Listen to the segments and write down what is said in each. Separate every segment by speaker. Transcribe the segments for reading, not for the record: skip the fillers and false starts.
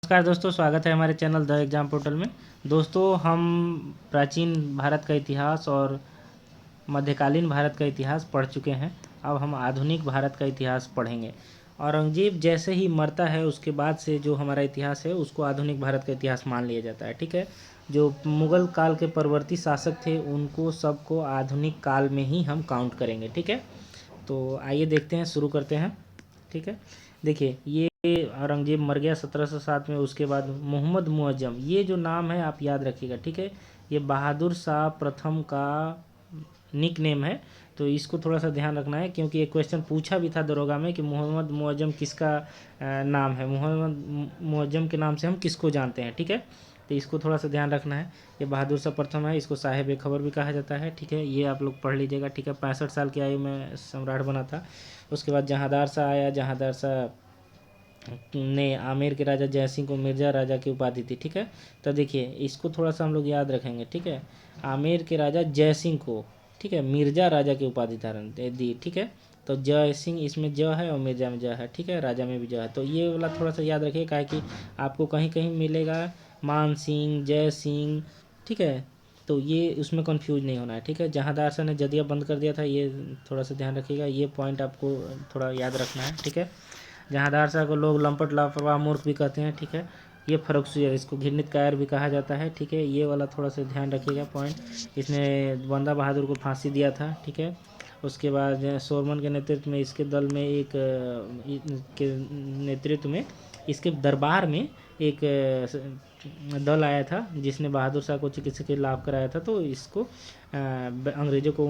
Speaker 1: नमस्कार दोस्तों, स्वागत है हमारे चैनल द एग्ज़ाम पोर्टल में। दोस्तों, हम प्राचीन भारत का इतिहास और मध्यकालीन भारत का इतिहास पढ़ चुके हैं। अब हम आधुनिक भारत का इतिहास पढ़ेंगे। औरंगजेब जैसे ही मरता है उसके बाद से जो हमारा इतिहास है उसको आधुनिक भारत का इतिहास मान लिया जाता है। ठीक है, जो मुग़ल काल के परवर्ती शासक थे उनको सबको आधुनिक काल में ही हम काउंट करेंगे। ठीक है, तो आइए देखते हैं, शुरू करते हैं। ठीक है, देखिए ये औरंगजेब मर गया 1707 में। उसके बाद मोहम्मद मुअज्जम, ये जो नाम है आप याद रखिएगा। ठीक है, ये बहादुर शाह प्रथम का निक नेम है, तो इसको थोड़ा सा ध्यान रखना है क्योंकि एक क्वेश्चन पूछा भी था दरोगा में कि मोहम्मद मुअज्जम किसका नाम है, मोहम्मद मुअज्जम के नाम से हम किसको जानते हैं। ठीक है, तो इसको थोड़ा सा ध्यान रखना है। ये बहादुर शाह प्रथम है, इसको साहेब खबर भी कहा जाता है। ठीक है, ये आप लोग पढ़ लीजिएगा। ठीक है, 65 साल की आयु में सम्राट बना था। उसके बाद जहांदार शाह आया। जहांदार शाह ने आमेर के राजा जयसिंह को मिर्ज़ा राजा की उपाधि दी। ठीक है, तो देखिए इसको थोड़ा सा हम लोग याद रखेंगे। ठीक है, आमेर के राजा जयसिंह को, ठीक है, मिर्ज़ा राजा की उपाधि धारण दी। ठीक है, तो जय सिंह इसमें ज है और मिर्ज़ा में ज है। ठीक है, राजा में भी ज है, तो ये वाला थोड़ा सा याद रखिए, काहे कि आपको कहीं कहीं मिलेगा मान सिंह, जय सिंह। ठीक है, तो ये उसमें कंफ्यूज नहीं होना है। ठीक है, जहांदार शाह ने जदिया बंद कर दिया था, ये थोड़ा सा ध्यान रखिएगा, ये पॉइंट आपको थोड़ा याद रखना है। ठीक है, जहांदार शाह को लोग लंपट, लापरवाह, मूर्ख भी कहते हैं। ठीक है, ये फर्रुखसियर, इसको घृणित कायर भी कहा जाता है। ठीक है, ये वाला थोड़ा सा ध्यान रखिएगा पॉइंट। इसने बंदा बहादुर को फांसी दिया था। ठीक है, उसके बाद सोरमन के नेतृत्व में इसके दल में के नेतृत्व में इसके दरबार में एक दल आया था जिसने बहादुर शाह को चिकित्सकीय लाभ कराया था। तो इसको अंग्रेज़ों को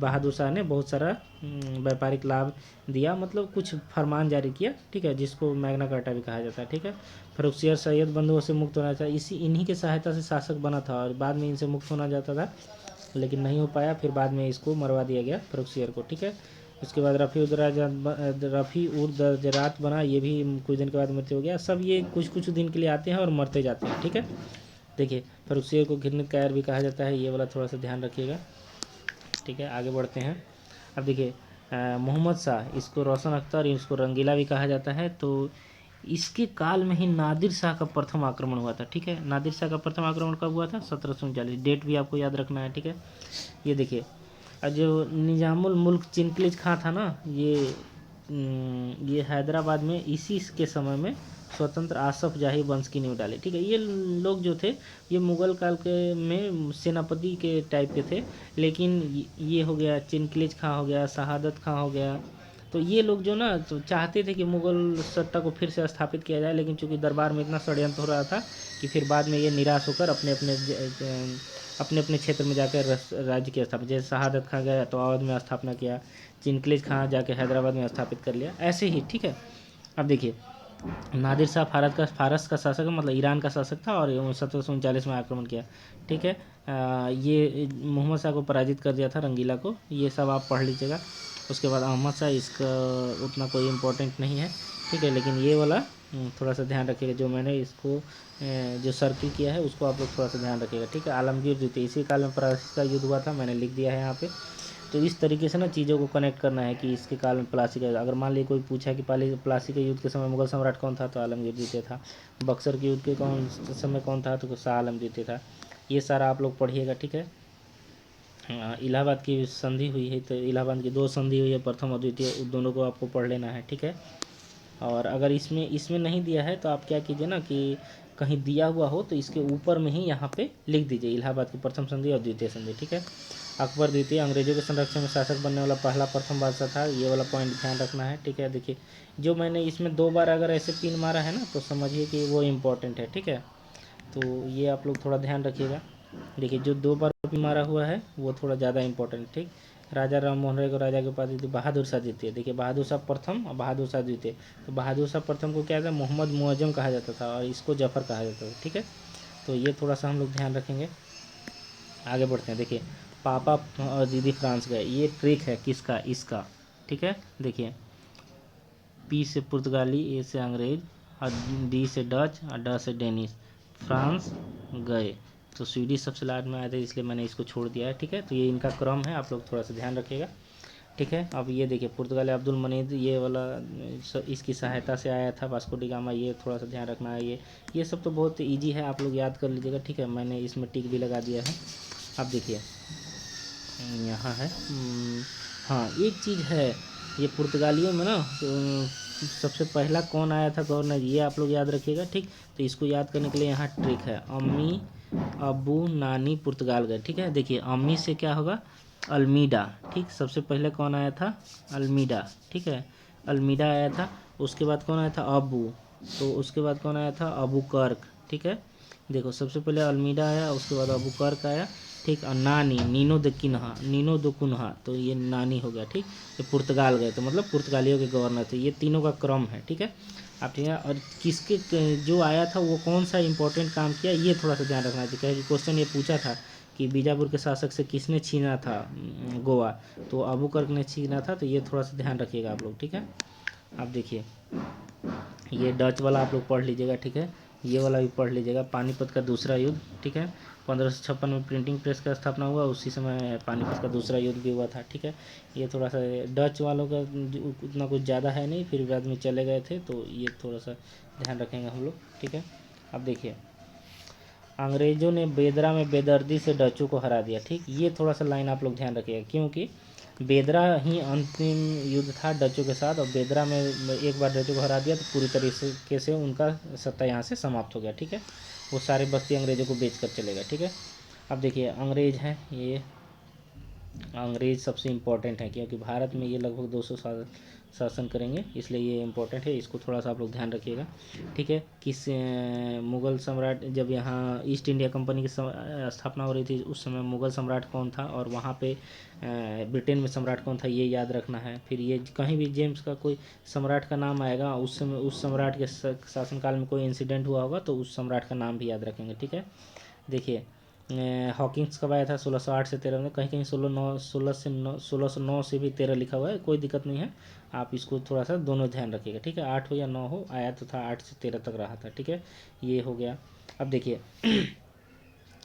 Speaker 1: बहादुर शाह ने बहुत सारा व्यापारिक लाभ दिया, मतलब कुछ फरमान जारी किया। ठीक है, जिसको मैग्ना कार्टा भी कहा जाता है। ठीक है, फर्रुखसियर सैयद बंधुओं से मुक्त होना चाहिए, इन्हीं के सहायता से शासक बना था और बाद में इनसे मुक्त होना जाता था, लेकिन नहीं हो पाया। फिर बाद में इसको मरवा दिया गया फर्रुखसियर को। ठीक है, उसके बाद रफ़ी उद दर्जरात बना, ये भी कुछ दिन के बाद मृत्यु हो गया। सब ये कुछ कुछ दिन के लिए आते हैं और मरते जाते हैं। ठीक है, देखिए फर्रुखसियर को घृणित कायर भी कहा जाता है, ये वाला थोड़ा सा ध्यान रखिएगा। ठीक है, आगे बढ़ते हैं। अब देखिए मोहम्मद शाह, इसको रोशन अख्तर, इसको रंगीला भी कहा जाता है। तो इसके काल में ही नादिर शाह का प्रथम आक्रमण हुआ था। ठीक है, नादिर शाह का प्रथम आक्रमण कब हुआ था? 1739। डेट भी आपको याद रखना है। ठीक है, ये देखिए जो निजामुल मुल्क चिनकलिज खां था ना, ये हैदराबाद में इसी के समय में स्वतंत्र आसफ जाही वंश की नींव डाली। ठीक है, ये लोग जो थे ये मुग़ल काल के में सेनापति के टाइप के थे, लेकिन ये हो गया चिनकलिज खां, हो गया शहादत खां, हो गया। तो ये लोग जो ना तो चाहते थे कि मुग़ल सत्ता को फिर से स्थापित किया जाए, लेकिन चूंकि दरबार में इतना षड्यंत्र हो रहा था कि फिर बाद में ये निराश होकर अपने अपने क्षेत्र में जाकर राज्य की स्थापना, जैसे शहादत खां गया तो अवध में स्थापना किया, चिनकलिज खां जाके हैदराबाद में स्थापित कर लिया, ऐसे ही। ठीक है, अब देखिए नादिर शाह फारस का शासक, मतलब ईरान का शासक था और 1739 में आक्रमण किया। ठीक है, ये मोहम्मद शाह को पराजित कर दिया था, रंगीला को। ये सब आप पढ़ लीजिएगा। उसके बाद अहमद शाह, इसका उतना कोई इम्पोर्टेंट नहीं है। ठीक है, लेकिन ये वाला थोड़ा सा ध्यान रखिएगा, जो मैंने इसको जो सर्किल किया है उसको आप लोग थोड़ा सा ध्यान रखिएगा। ठीक है, आलमगीर द्वितीय, इसी काल में प्लासी का युद्ध हुआ था, मैंने लिख दिया है यहाँ पे। तो इस तरीके से ना चीज़ों को कनेक्ट करना है कि इसके काल में प्लासी का, अगर मान लीजिए कोई पूछा कि प्लासी के युद्ध के समय मुगल सम्राट कौन था, तो आलमगीर द्वितीय था। बक्सर के युद्ध के समय कौन था, तो शाह आलम द्वितीय था। ये सारा आप लोग पढ़िएगा। ठीक है, इलाहाबाद की संधि हुई है, तो इलाहाबाद की 2 संधि हुई है, प्रथम और द्वितीय, दोनों को आपको पढ़ लेना है। ठीक है, और अगर इसमें नहीं दिया है तो आप क्या कीजिए ना कि कहीं दिया हुआ हो तो इसके ऊपर में ही यहाँ पे लिख दीजिए इलाहाबाद की प्रथम संधि और द्वितीय संधि। ठीक है, अकबर द्वितीय अंग्रेजों के संरक्षण में शासक बनने वाला पहला प्रथम बादशाह था, ये वाला पॉइंट ध्यान रखना है। ठीक है, देखिए जो मैंने इसमें 2 बार अगर ऐसे पिन मारा है ना तो समझिए कि वो इम्पोर्टेंट है। ठीक है, तो ये आप लोग थोड़ा ध्यान रखिएगा। देखिए जो 2 बार पिन मारा हुआ है वो थोड़ा ज़्यादा इंपॉर्टेंट। ठीक, राजा राम मोहन राय को राजा की उपाधि दी बहादुर शाह द्वितीय। देखिए बहादुर शाह प्रथम और बहादुर शाह द्वितीय। तो बहादुर शाह प्रथम को क्या था, मोहम्मद मुअज्जम कहा जाता था और इसको जफ़र कहा जाता था। ठीक है, तो ये थोड़ा सा हम लोग ध्यान रखेंगे। आगे बढ़ते हैं। देखिए पापा और दीदी फ्रांस गए, ये ट्रिक है किसका, इसका। ठीक है, देखिए पी से पुर्तगाली, ए से अंग्रेज और डी से डच और ड से डेनिश, फ्रांस गए। तो स्वीडिश सबसे लास्ट में आए थे, इसलिए मैंने इसको छोड़ दिया है। ठीक है, तो ये इनका क्रम है, आप लोग थोड़ा सा ध्यान रखिएगा। ठीक है। अब ये देखिए पुर्तगाली अब्दुल मजीद ये वाला इसकी सहायता से आया था वास्को डी गामा, ये थोड़ा सा ध्यान रखना है। ये सब तो बहुत इजी है, आप लोग याद कर लीजिएगा, ठीक है। मैंने इसमें टिक भी लगा दिया है। अब देखिए यहाँ है हाँ एक चीज़ है, ये पुर्तगालियों में ना सबसे पहला कौन आया था गवर्नर, ये आप लोग याद रखिएगा, ठीक। तो इसको याद करने के लिए यहाँ ट्रिक है, अम्मी अबू नानी पुर्तगाल गए, ठीक है। देखिए अम्मी से क्या होगा, अल्मीडा, ठीक। सबसे पहले कौन आया था, अल्मीडा, ठीक है, अल्मीडा आया था। उसके बाद कौन आया था, अबू, तो उसके बाद कौन आया था, अबू कर्क, ठीक है। देखो सबसे पहले अल्मीडा आया, उसके बाद अबू कर्क आया, ठीक। और नानी नीनो दो कुन्हा, तो ये नानी हो गया, ठीक। ये पुर्तगाल गए तो मतलब पुर्तगालियों के गवर्नर थे, ये तीनों का क्रम है, ठीक है। आप ठीक है। और किसके जो आया था वो कौन सा इंपॉर्टेंट काम किया, ये थोड़ा सा ध्यान रखना चाहिए, क्योंकि क्वेश्चन ये पूछा था कि बीजापुर के शासक से किसने छीना था गोवा, तो अबू कर्क ने छीना था, तो ये थोड़ा सा ध्यान रखिएगा आप लोग, ठीक है। आप देखिए ये डच वाला आप लोग पढ़ लीजिएगा, ठीक है। ये वाला भी पढ़ लीजिएगा, पानीपत का दूसरा युद्ध, ठीक है। 1556 में प्रिंटिंग प्रेस का स्थापना हुआ, उसी समय पानीपत का दूसरा युद्ध भी हुआ था, ठीक है। ये थोड़ा सा डच वालों का उतना कुछ ज़्यादा है नहीं, फिर बाद में चले गए थे, तो ये थोड़ा सा ध्यान रखेंगे हम लोग, ठीक है। अब देखिए अंग्रेज़ों ने बेदरा में बेदर्दी से डचों को हरा दिया, ठीक। ये थोड़ा सा लाइन आप लोग ध्यान रखिएगा, क्योंकि बेदरा ही अंतिम युद्ध था डचों के साथ, और बेदरा में एक बार डचों को हरा दिया तो पूरी तरीके से उनका सत्ता यहाँ से समाप्त हो गया, ठीक है। वो सारे बस्ती अंग्रेज़ों को बेच कर चलेगा, ठीक है। अब देखिए अंग्रेज़ हैं, ये अंग्रेज़ सबसे इम्पोर्टेंट है, क्योंकि भारत में ये लगभग 200 साल शासन करेंगे, इसलिए ये इम्पोर्टेंट है, इसको थोड़ा सा आप लोग ध्यान रखिएगा, ठीक है। किस मुग़ल सम्राट, जब यहाँ ईस्ट इंडिया कंपनी की स्थापना हो रही थी उस समय मुग़ल सम्राट कौन था, और वहाँ पे ब्रिटेन में सम्राट कौन था, ये याद रखना है। फिर ये कहीं भी जेम्स का कोई सम्राट का नाम आएगा, उस समय उस सम्राट के शासनकाल में कोई इंसिडेंट हुआ होगा, तो उस सम्राट का नाम भी याद रखेंगे, ठीक है। देखिए हॉकिंस कब आया था, 1608 से 13 में, कहीं कहीं 1609 से भी 13 लिखा हुआ है, कोई दिक्कत नहीं है। आप इसको थोड़ा सा दोनों ध्यान रखिएगा, ठीक है। 8 हो या 9 हो, आया तो था 8 से 13 तक रहा था, ठीक है। ये हो गया। अब देखिए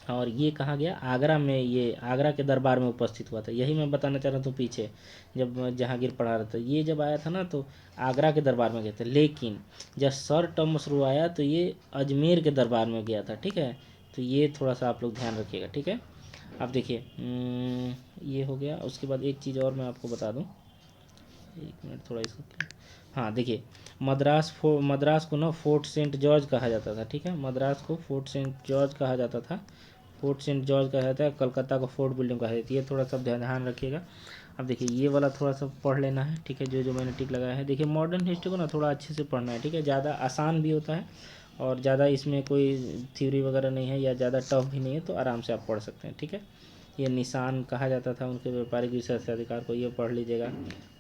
Speaker 1: और ये कहाँ गया, आगरा में, ये आगरा के दरबार में उपस्थित हुआ था, यही मैं बताना चाह रहा था पीछे जब जहांगीर पढ़ा रहा था, ये जब आया था ना तो आगरा के दरबार में गए थे, लेकिन जब सर टॉमस रो आया तो ये अजमेर के दरबार में गया था, ठीक है। तो ये थोड़ा सा आप लोग ध्यान रखिएगा, ठीक है। अब देखिए ये हो गया। उसके बाद एक चीज़ और मैं आपको बता दूं, एक मिनट थोड़ा इसको, हाँ देखिए मद्रास को ना फोर्ट सेंट जॉर्ज कहा जाता था, ठीक है। मद्रास को फोर्ट सेंट जॉर्ज कहा जाता था, फोर्ट सेंट जॉर्ज कहा जाता है, कलकत्ता को फोर्ट विलियम कहा जाता है, ये थोड़ा सा ध्यान रखिएगा। अब देखिए ये वाला थोड़ा सा पढ़ लेना है, ठीक है, जो जो मैंने टिक लगाया है। देखिए मॉडर्न हिस्ट्री को ना थोड़ा अच्छे से पढ़ना है, ठीक है, ज़्यादा आसान भी होता है और ज़्यादा इसमें कोई थ्योरी वगैरह नहीं है या ज़्यादा टफ भी नहीं है, तो आराम से आप पढ़ सकते हैं, ठीक है। ये निशान कहा जाता था उनके व्यापारिक विशेषाधिकार को, ये पढ़ लीजिएगा।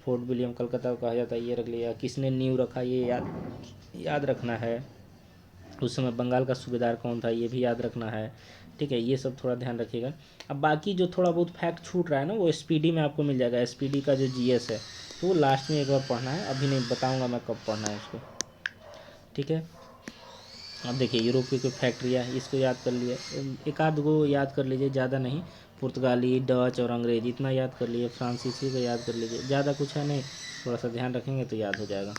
Speaker 1: फोर्ट विलियम कलकत्ता को कहा जाता है, ये रख लिया। किसने नींव रखा, ये याद रखना है। उस समय बंगाल का सूबेदार कौन था, ये भी याद रखना है, ठीक है। ये सब थोड़ा ध्यान रखिएगा। अब बाकी जो थोड़ा बहुत फैक्ट छूट रहा है ना, वो एसपीडी में आपको मिल जाएगा, एसपीडी का जो जीएस है, तो वो लास्ट में एक बार पढ़ना है, अभी नहीं बताऊंगा मैं कब पढ़ना है उसको, ठीक है। अब देखिए यूरोप की कोई फैक्ट्रियाँ, इसको याद कर लिए, एक आध गो याद कर लीजिए, ज़्यादा नहीं। पुर्तगाली, डच और अंग्रेज़ी इतना याद कर लिए, फ्रांसीसी को याद कर लीजिए, ज़्यादा कुछ है नहीं, थोड़ा सा ध्यान रखेंगे तो याद हो जाएगा,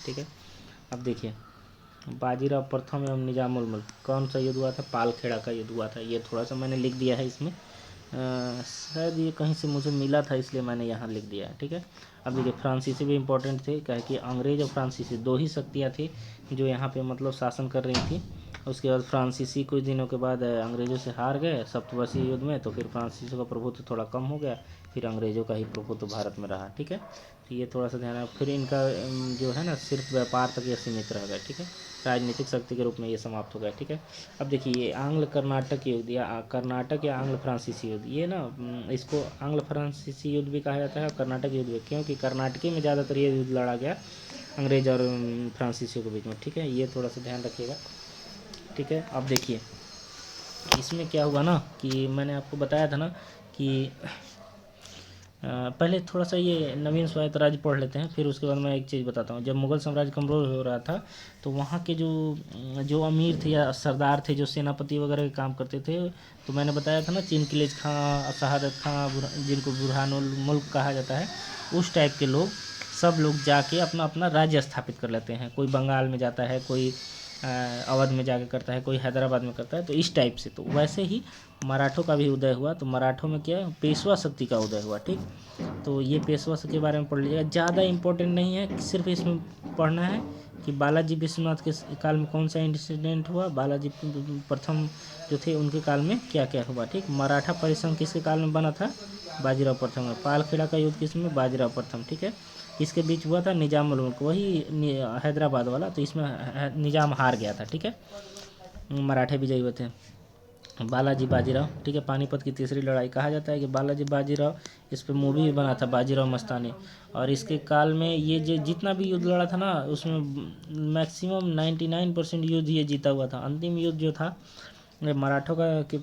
Speaker 1: ठीक है। अब देखिए बाजीराव प्रथम एवं निजामुल मुल्क कौन सा युद्ध हुआ था, पालखेड़ा का युद्ध हुआ था, ये थोड़ा सा मैंने लिख दिया है इसमें, शायद ये कहीं से मुझे मिला था इसलिए मैंने यहाँ लिख दिया है, ठीक है। अब देखिए फ्रांसीसी भी इम्पोर्टेंट थे, क्या कि अंग्रेज और फ्रांसीसी दो ही शक्तियाँ थी जो यहाँ पे मतलब शासन कर रही थी। उसके बाद फ्रांसीसी कुछ दिनों के बाद अंग्रेज़ों से हार गए सप्तवर्षीय युद्ध में, तो फिर फ्रांसीसी का प्रभुत्व थोड़ा कम हो गया, फिर अंग्रेज़ों का ही प्रभुत्व भारत में रहा, ठीक है। तो ये थोड़ा सा ध्यान है। फिर इनका जो है ना सिर्फ व्यापार तक ये सीमित रह गया, ठीक है, राजनीतिक शक्ति के रूप में ये समाप्त हो गया, ठीक है। अब देखिए ये आंग्ल कर्नाटक युद्ध या कर्नाटक या आंग्ल फ्रांसीसी युद्ध, ये ना इसको आंग्ल फ्रांसीसी युद्ध भी कहा जाता है और कर्नाटक युद्ध भी, क्योंकि कर्नाटक में ज़्यादातर ये युद्ध लड़ा गया अंग्रेज और फ्रांसीसियों के बीच में, ठीक है। ये थोड़ा सा ध्यान रखिएगा, ठीक है। अब देखिए इसमें क्या हुआ ना कि मैंने आपको बताया था ना कि पहले थोड़ा सा ये नवीन स्वायत्त राज्य पढ़ लेते हैं, फिर उसके बाद मैं एक चीज़ बताता हूँ। जब मुगल साम्राज्य कमज़ोर हो रहा था तो वहाँ के जो जो अमीर थे या सरदार थे, जो सेनापति वगैरह के काम करते थे, तो मैंने बताया था ना, चिनकिलेज खां, शहादत खां, जिनको बुरहानुल मुल्क कहा जाता है, उस टाइप के लोग सब लोग जाके अपना अपना राज्य स्थापित कर लेते हैं। कोई बंगाल में जाता है, कोई अवध में जाके करता है, कोई हैदराबाद में करता है। तो इस टाइप से, तो वैसे ही मराठों का भी उदय हुआ। तो मराठों में क्या, पेशवा शक्ति का उदय हुआ। ठीक, तो ये पेशवा के बारे में पढ़ लीजिएगा, ज़्यादा इम्पोर्टेंट नहीं है, सिर्फ इसमें पढ़ना है कि बालाजी विश्वनाथ के काल में कौन सा इंसिडेंट हुआ, बालाजी प्रथम जो थे उनके काल में क्या क्या हुआ। ठीक, मराठा परिसंघ किसके काल में बना था, बाजीराव प्रथम में। पालखेड़ा का युद्ध किस में, बाजीराव प्रथम। ठीक है, इसके बीच हुआ था निजाम उल मुल्क, वही हैदराबाद वाला। तो इसमें निजाम हार गया था। ठीक है, मराठे विजयी हुए थे। बालाजी बाजीराव, ठीक है, पानीपत की तीसरी लड़ाई कहा जाता है कि बालाजी बाजीराव, इस पे मूवी भी बना था, बाजीराव मस्तानी। और इसके काल में ये जो जितना भी युद्ध लड़ा था ना, उसमें मैक्सिमम 99% युद्ध ये जीता हुआ था। अंतिम युद्ध जो था मराठों का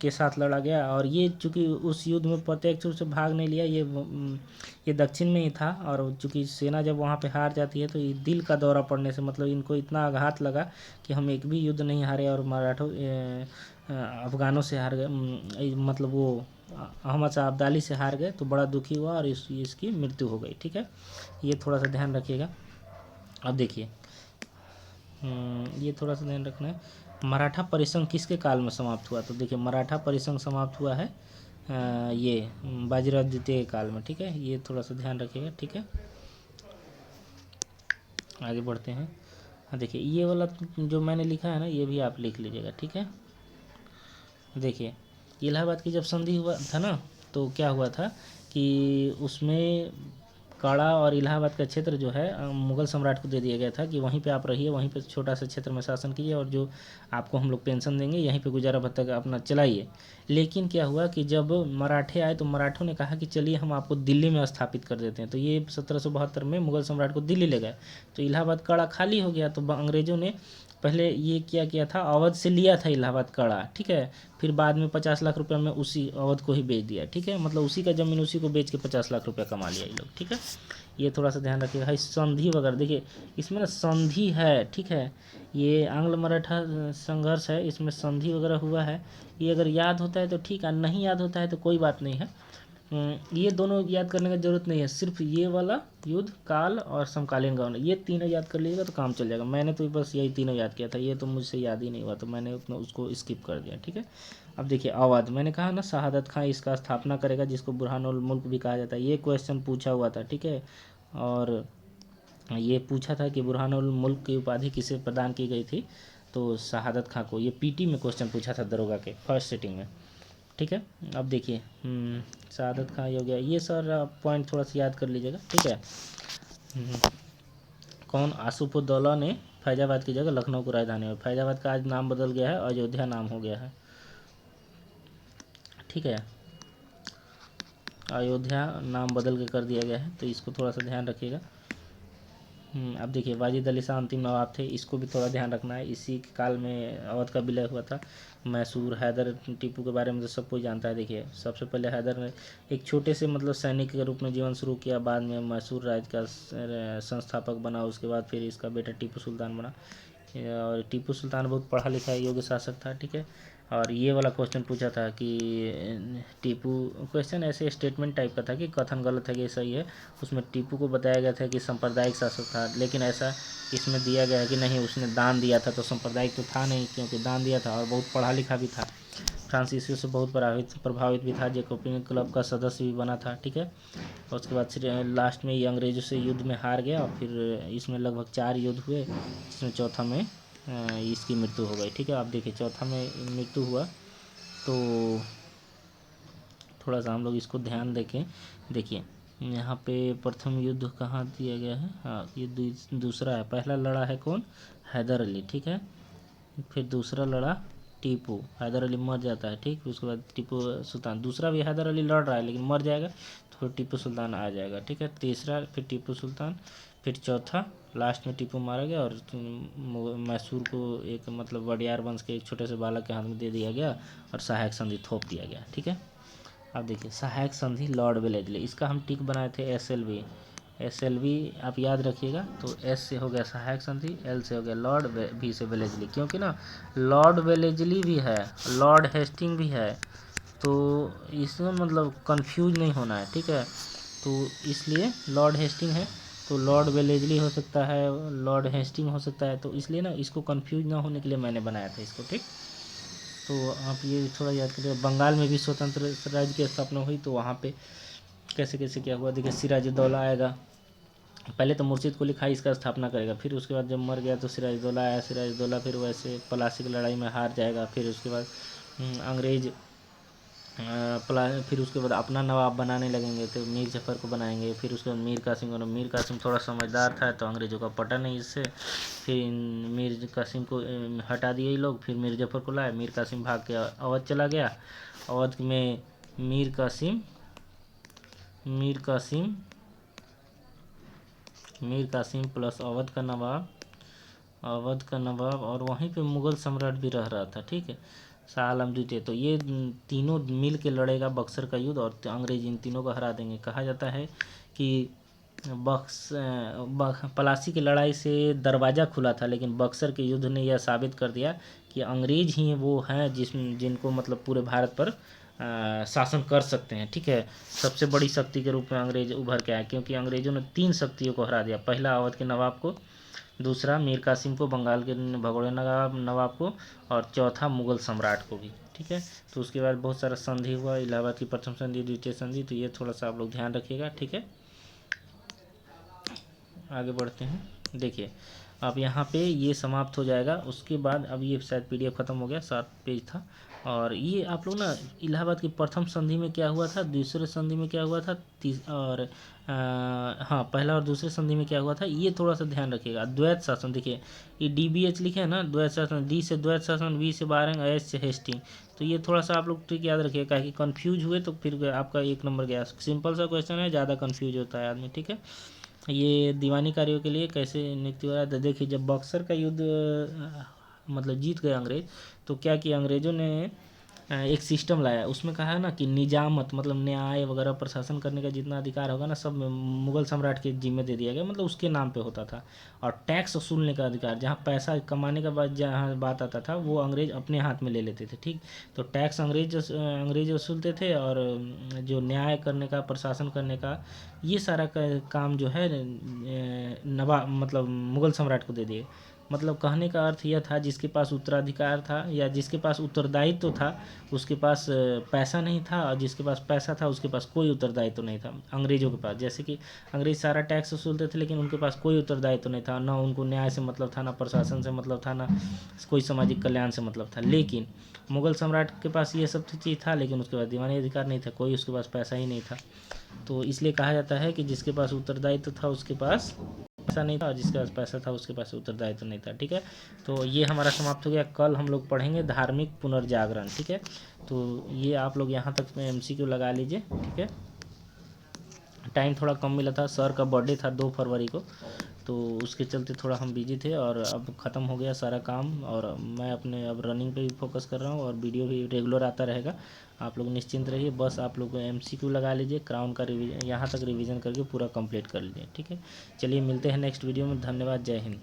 Speaker 1: के साथ लड़ा गया। और ये चूँकि उस युद्ध में प्रत्यक्ष रूप से भाग नहीं लिया, ये दक्षिण में ही था। और चूँकि सेना जब वहाँ पे हार जाती है तो ये दिल का दौरा पड़ने से, मतलब इनको इतना आघात लगा कि हम एक भी युद्ध नहीं हारे और मराठों अफ़गानों से हार गए, मतलब वो अहमद शाह अब्दाली से हार गए। तो बड़ा दुखी हुआ और इसकी मृत्यु हो गई। ठीक है, ये थोड़ा सा ध्यान रखिएगा। अब देखिए, ये थोड़ा सा ध्यान रखना है, मराठा परिसंघ किसके काल में समाप्त हुआ। तो देखिए, मराठा परिसंघ समाप्त हुआ है ये बाजीराव द्वितीय के काल में। ठीक है, ये थोड़ा सा ध्यान रखिएगा। ठीक है, आगे बढ़ते हैं। हाँ, देखिए ये वाला जो मैंने लिखा है ना, ये भी आप लिख लीजिएगा। ठीक है, देखिए इलाहाबाद की जब संधि हुआ था ना, तो क्या हुआ था कि उसमें काड़ा और इलाहाबाद का क्षेत्र जो है मुगल सम्राट को दे दिया गया था कि वहीं पे आप रहिए, वहीं पे छोटा सा क्षेत्र में शासन कीजिए, और जो आपको हम लोग पेंशन देंगे यहीं पे गुजारा भत्ता अपना चलाइए। लेकिन क्या हुआ कि जब मराठे आए तो मराठों ने कहा कि चलिए हम आपको दिल्ली में स्थापित कर देते हैं। तो ये 1772 में मुगल सम्राट को दिल्ली ले गए। तो इलाहाबाद काड़ा खाली हो गया। तो अंग्रेज़ों ने पहले ये क्या किया था, अवध से लिया था इलाहाबाद काड़ा। ठीक है, फिर बाद में 50 लाख रुपये में उसी अवध को ही बेच दिया। ठीक है, मतलब उसी का ज़मीन उसी को बेच के 50 लाख रुपया कमा लिया ये लोग। ठीक है, ये थोड़ा सा ध्यान रखिएगा। संधि वगैरह देखिए, इसमें ना संधि है। ठीक है, ये आंग्ल मराठा संघर्ष है, इसमें संधि वगैरह हुआ है। ये अगर याद होता है तो ठीक है, नहीं याद होता है तो कोई बात नहीं है। ये दोनों याद करने की ज़रूरत नहीं है, सिर्फ ये वाला युद्ध काल और समकालीन गवर्नर, ये तीनों याद कर लीजिएगा तो काम चल जाएगा। मैंने तो बस यही तीनों याद किया था, ये तो मुझसे याद ही नहीं हुआ, तो मैंने उतना उसको स्किप कर दिया। ठीक है, अब देखिए अवध, मैंने कहा ना शहादत खां इसका स्थापना करेगा, जिसको बुरहानुल मुल्क भी कहा जाता है। ये क्वेश्चन पूछा हुआ था। ठीक है, और ये पूछा था कि बुरहानुल मुल्क की उपाधि किसे प्रदान की गई थी, तो शहादत खां को। ये पीटी में क्वेश्चन पूछा था दरोगा के फर्स्ट सिटिंग में। ठीक है, अब देखिए शहादत खां हो गया, ये सर पॉइंट थोड़ा सा याद कर लीजिएगा। ठीक है, कौन, आसिफउद्दौला ने फैजाबाद की जगह लखनऊ को राजधानी में, फैजाबाद का आज नाम बदल गया है, अयोध्या नाम हो गया है। ठीक है, अयोध्या नाम बदल के कर दिया गया है, तो इसको थोड़ा सा ध्यान रखिएगा। अब देखिए वाजिद अली शाह अंतिम नवाब थे, इसको भी थोड़ा ध्यान रखना है। इसी के काल में अवध का विलय हुआ था। मैसूर, हैदर, टीपू के बारे में तो सब कोई जानता है। देखिए सबसे पहले हैदर ने एक छोटे से मतलब सैनिक के रूप में जीवन शुरू किया, बाद में मैसूर राज्य का संस्थापक बना, उसके बाद फिर इसका बेटा टीपू सुल्तान बना। और टीपू सुल्तान बहुत पढ़ा लिखा योग्य शासक था। ठीक है, और ये वाला क्वेश्चन पूछा था कि टीपू, क्वेश्चन ऐसे स्टेटमेंट टाइप का था कि कथन गलत है कि सही है। उसमें टीपू को बताया गया था कि सांप्रदायिक शासक था, लेकिन ऐसा इसमें दिया गया है कि नहीं उसने दान दिया था, तो सांप्रदायिक तो था नहीं क्योंकि दान दिया था, और बहुत पढ़ा लिखा भी था, फ्रांसीसियों से बहुत प्रभावित भी था, जैकोबिन क्लब का सदस्य भी बना था। ठीक है, और उसके बाद लास्ट में ये अंग्रेज़ों से युद्ध में हार गया, और फिर इसमें लगभग 4 युद्ध हुए, जिसमें चौथा में इसकी मृत्यु हो गई। ठीक है, आप देखिए चौथा में मृत्यु हुआ, तो थोड़ा सा हम लोग इसको ध्यान देखें। देखिए यहाँ पे प्रथम युद्ध कहाँ दिया गया है, हाँ ये दूसरा है। पहला लड़ा है कौन, हैदर अली। ठीक है, फिर दूसरा लड़ा टीपू, हैदर अली मर जाता है। ठीक, उसके बाद टीपू सुल्तान, दूसरा भी हैदर अली लड़ रहा है लेकिन मर जाएगा, तो फिर टीपू सुल्तान आ जाएगा। ठीक है, तीसरा फिर टीपू सुल्तान, फिर चौथा लास्ट में टीपू मारा गया, और मैसूर को एक मतलब वडियार वंश के एक छोटे से बालक के हाथ में दे दिया गया, और सहायक संधि थोप दिया गया। ठीक है, अब देखिए सहायक संधि लॉर्ड वेलेजली, इसका हम टिक बनाए थे SLV। SLV आप याद रखिएगा। तो S से हो गया सहायक संधि, L से हो गया लॉर्ड, V से वेलेजली, क्योंकि ना लॉर्ड वेलेजली भी है, लॉर्ड हेस्टिंग भी है, तो इसमें मतलब कंफ्यूज नहीं होना है, ठीक है। तो इसलिए लॉर्ड हेस्टिंग है तो लॉर्ड वेलेजली हो सकता है, लॉर्ड हेस्टिंग हो सकता है, तो इसलिए ना इसको कंफ्यूज ना होने के लिए मैंने बनाया था इसको, ठीक। तो आप ये थोड़ा याद करिए। बंगाल में भी स्वतंत्र राज्य की स्थापना हुई, तो वहाँ पे कैसे कैसे क्या हुआ देखिए। सिराजुद्दौला आएगा, पहले तो मुर्शिद कुली खाई इसका स्थापना करेगा, फिर उसके बाद जब मर गया तो सिराजुद्दौला आया। सिराजुद्दौला फिर वैसे प्लासी की लड़ाई में हार जाएगा, फिर उसके बाद अंग्रेज फिर उसके बाद अपना नवाब बनाने लगेंगे, तो मीर जफ़र को बनाएंगे। फिर उसके बाद मीर कासिम को, मीर कासिम थोड़ा समझदार था तो अंग्रेज़ों का पटा नहीं इससे, फिर मीर कासिम को हटा दिए ये लोग, फिर मीर जफ़र को लाए। मीर कासिम भाग के अवध चला गया। अवध में मीर कासिम प्लस अवध का नवाब और वहीं पे मुग़ल सम्राट भी रह रहा था, ठीक है, शाह आलम द्वितीय। तो ये तीनों मिल के लड़ेगा बक्सर का युद्ध और अंग्रेज इन तीनों को हरा देंगे। कहा जाता है कि पलासी की लड़ाई से दरवाज़ा खुला था, लेकिन बक्सर के युद्ध ने यह साबित कर दिया कि अंग्रेज ही वो हैं जिनको मतलब पूरे भारत पर शासन कर सकते हैं, ठीक है। सबसे बड़ी शक्ति के रूप में अंग्रेज उभर के आए, क्योंकि अंग्रेज़ों ने 3 शक्तियों को हरा दिया। पहला अवध के नवाब को, दूसरा मीर कासिम को, बंगाल के भगोड़े नवाब को, और चौथा मुग़ल सम्राट को भी, ठीक है। तो उसके बाद बहुत सारा संधि हुआ, इलाहाबाद की प्रथम संधि, द्वितीय संधि, तो ये थोड़ा सा आप लोग ध्यान रखिएगा, ठीक है। आगे बढ़ते हैं। देखिए अब यहाँ पे ये समाप्त हो जाएगा। उसके बाद अब ये शायद PDF ख़त्म हो गया, 7 पेज था। और ये आप लोग ना इलाहाबाद की प्रथम संधि में क्या हुआ था, दूसरे संधि में क्या हुआ था, और हाँ पहला और दूसरे संधि में क्या हुआ था, ये थोड़ा सा ध्यान रखिएगा। द्वैत शासन, देखिए ये DBH लिखे हैं ना, द्वैत शासन, D से द्वैत शासन, V से बारंग, S से हेस्टिंग। तो ये थोड़ा सा आप लोग ट्रिक याद रखिएगा कि कंफ्यूज हुए तो फिर आपका 1 नंबर गया। सिंपल सा क्वेश्चन है, ज़्यादा कंफ्यूज होता है आदमी, ठीक है। ये दीवानी कार्यों के लिए कैसे नियुक्ति हुआ था। देखिए जब बक्सर का युद्ध मतलब जीत गए अंग्रेज, तो क्या किया अंग्रेज़ों ने एक सिस्टम लाया। उसमें कहा है ना कि निजामत मतलब न्याय वगैरह प्रशासन करने का जितना अधिकार होगा ना, सब मुग़ल सम्राट के जिम्मे दे दिया गया, मतलब उसके नाम पे होता था। और टैक्स वसूलने का अधिकार, जहाँ पैसा कमाने का बाद जहाँ बात आता था, वो अंग्रेज अपने हाथ में ले लेते थे, ठीक। तो टैक्स अंग्रेज वसूलते थे, और जो न्याय करने का, प्रशासन करने का, ये सारा काम जो है नवाब मतलब मुग़ल सम्राट को दे दिए। मतलब कहने का अर्थ यह था, जिसके पास उत्तराधिकार था या जिसके पास उत्तरदायित्व था, उसके पास पैसा नहीं था, और जिसके पास पैसा था उसके पास कोई उत्तरदायित्व नहीं था। अंग्रेज़ों के पास, जैसे कि अंग्रेज सारा टैक्स वसूलते थे, लेकिन उनके पास कोई उत्तरदायित्व नहीं था, ना उनको न्याय से मतलब था, ना प्रशासन से मतलब था, ना कोई सामाजिक कल्याण से मतलब था। लेकिन मुग़ल सम्राट के पास ये सब चीज़ था, लेकिन उसके पास दीवानी अधिकार नहीं था, कोई उसके पास पैसा ही नहीं था। तो इसलिए कहा जाता है कि जिसके पास उत्तरदायित्व था उसके पास पैसा नहीं था, और जिसके पास पैसा था उसके पास उत्तरदायित्व नहीं था, ठीक है। तो ये हमारा समाप्त हो गया। कल हम लोग पढ़ेंगे धार्मिक पुनर्जागरण, ठीक है। तो ये आप लोग यहाँ तक में MCQ लगा लीजिए, ठीक है। टाइम थोड़ा कम मिला था, सर का बर्थडे था 2 फरवरी को, तो उसके चलते थोड़ा हम बिजी थे, और अब ख़त्म हो गया सारा काम, और मैं अपने अब रनिंग पे भी फोकस कर रहा हूँ, और वीडियो भी रेगुलर आता रहेगा। आप लोग निश्चिंत रहिए, बस आप लोग MCQ लगा लीजिए, क्राउन का रिवीजन यहाँ तक रिवीजन करके पूरा कंप्लीट कर लीजिए, ठीक है। चलिए मिलते हैं नेक्स्ट वीडियो में। धन्यवाद, जय हिंद।